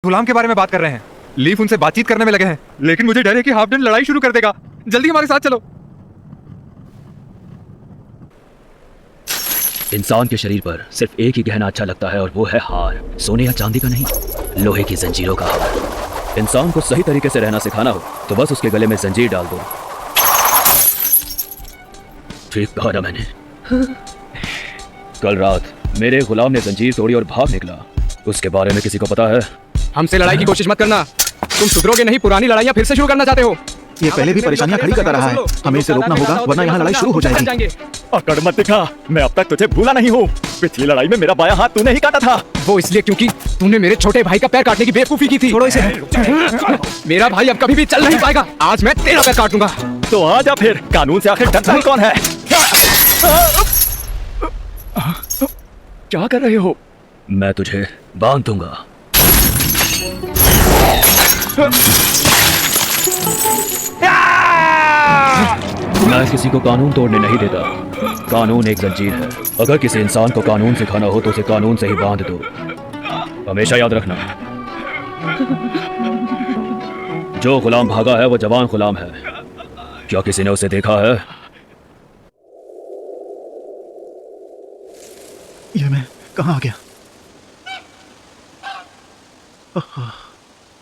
गुलाम के बारे में बात कर रहे हैं। लीफ उनसे बातचीत करने में लगे हैं, लेकिन मुझे डर है कि हाफडन लड़ाई शुरू कर देगा। जल्दी हमारे साथ चलो। इंसान के शरीर पर सिर्फ एक ही गहना अच्छा लगता है और वो है हार। सोने या चांदी का नहीं, लोहे की जंजीरों का हार। इंसान को सही तरीके से रहना सिखाना हो तो बस उसके गले में जंजीर डाल दो। ठीक कहा ना मैंने? कल रात मेरे गुलाम ने जंजीर तोड़ी और भाग निकला। उसके बारे में किसी को पता है? हमसे लड़ाई की कोशिश मत करना। तुम सुधरोगे नहीं, पुरानी लड़ाइयां फिर से शुरू करना चाहते हो। ये पहले भी परेशानियां खड़ी करता रहा है। हमें इसे रोकना होगा, वरना यहाँ लड़ाई शुरू हो जाएगी। अकड़ मत दिखा, मैं अब तक तुझे भूला नहीं हूँ। पिछली लड़ाई में मेरा बायां हाथ तूने ही काटा था। वो इसलिए क्योंकि तूने मेरे छोटे भाई का पैर काटने की बेवकूफी की थी। छोड़ो इसे। मेरा भाई अब कभी भी चल नहीं पाएगा। आज मैं तेरा पैर काटूंगा। तो आ जा फिर, कानून से आखिर डरता ही कौन है? क्या कर रहे हो? मैं तुझे बांध दूंगा। मैं किसी को कानून तोड़ने नहीं देता। कानून एक जंजीर है। अगर किसी इंसान को कानून सिखाना हो तो उसे कानून से ही बांध दो। हमेशा याद रखना, जो गुलाम भागा है वो जवान गुलाम है। क्या किसी ने उसे देखा है? ये मैं कहाँ आ गया?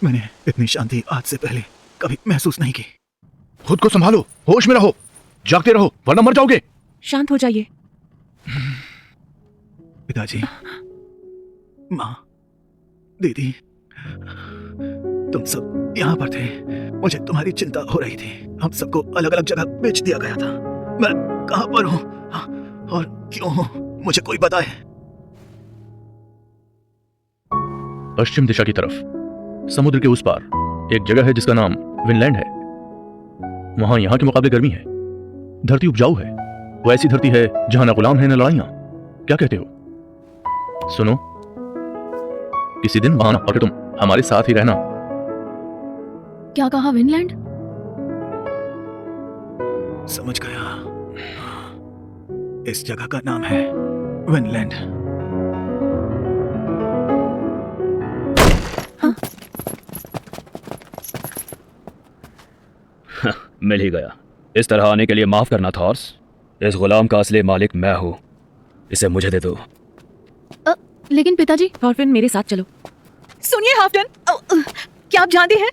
मैंने इतनी शांति आज से पहले कभी महसूस नहीं की। खुद को संभालो, होश में रहो, जागते रहो वरना मर जाओगे। शांत हो जाइए। पिताजी, माँ, दीदी, तुम सब यहाँ पर थे। मुझे तुम्हारी चिंता हो रही थी। हम सबको अलग अलग जगह बेच दिया गया था। मैं कहाँ पर हूँ और क्यों हूँ, मुझे कोई बताए। पश्चिम दिशा की तरफ, समुद्र के उस पार एक जगह है जिसका नाम विनलैंड है। वहां यहाँ के मुकाबले गर्मी है, धरती उपजाऊ है। वो ऐसी धरती है जहां ना गुलाम है ना लड़ाइयां। क्या कहते हो? सुनो, किसी दिन वहां और तुम हमारे साथ ही रहना। क्या कहा? विनलैंड? समझ गया। इस जगह का नाम है विनलैंड। मिल ही गया। इस तरह आने के लिए माफ करना थॉर्स। इस गुलाम का असली मालिक मैं हूं। इसे मुझे दे दो। लेकिन पिताजी। थॉरफिन, मेरे साथ चलो। सुनिए हाफडन, क्या आप जानते हैं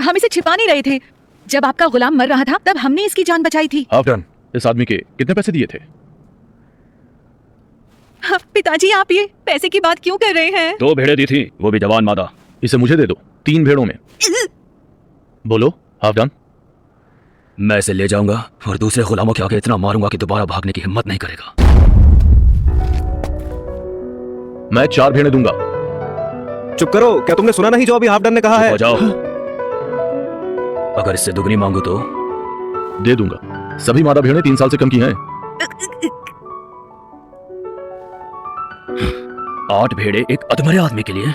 हम इसे छिपा नहीं रहे थे। जब आपका गुलाम मर रहा था तब हमने इसकी जान बचाई थी। हाफडन, इस आदमी के कितने पैसे दिए थे? पिताजी, आप ये पैसे की बात क्यों कर रहे हैं? 2 भेड़ें दी थी, वो भी जवान मादा। इसे मुझे दे दो, 3 भेड़ों में। बोलो हाफडन। मैं इसे ले जाऊंगा और दूसरे गुलामों के आगे इतना मारूंगा कि दोबारा भागने की हिम्मत नहीं करेगा। मैं 4 भेड़ें दूंगा। चुप करो, क्या तुमने सुना नहीं जो अभी हाफडन ने कहा है? हो जाओ। अगर इससे दुगनी मांगू तो दे दूंगा। सभी मादा भेड़ें 3 साल से कम की हैं। 8 भेड़े एक अधमरे आदमी के लिए?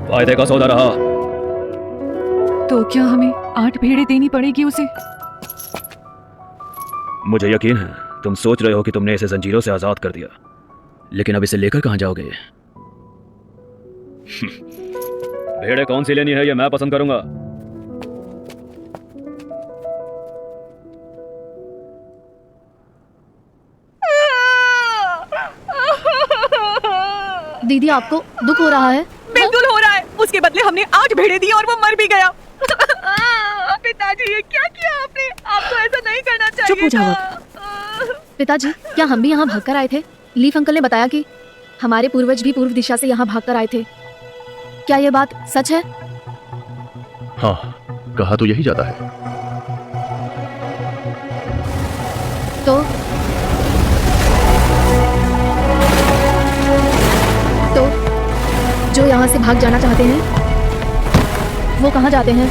फायदे का सौदा रहा। तो क्या हमें 8 भेड़ें देनी पड़ेगी उसे? मुझे यकीन है तुम सोच रहे हो कि तुमने इसे जंजीरों से आजाद कर दिया, लेकिन अब इसे लेकर कहां जाओगे? भेड़ें कौन सी लेनी है ये मैं पसंद करूंगा। दीदी, आपको दुख हो रहा है? बिल्कुल हो रहा है। उसके बदले हमने 8 भेड़े दी और वो मर भी गया। पिताजी, ये क्या किया आपने? आपको ऐसा नहीं करना चाहिए। चुप हो जाओ। पिताजी, क्या हम भी यहाँ भागकर आए थे? लीफ अंकल ने बताया कि हमारे पूर्वज भी पूर्व दिशा से यहाँ भागकर आए थे। क्या ये बात सच है? हाँ, कहा तो यही जाता है। तो जो यहाँ से भाग जाना चाहते हैं वो कहाँ जाते हैं?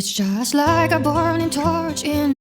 It's just like a burning torch in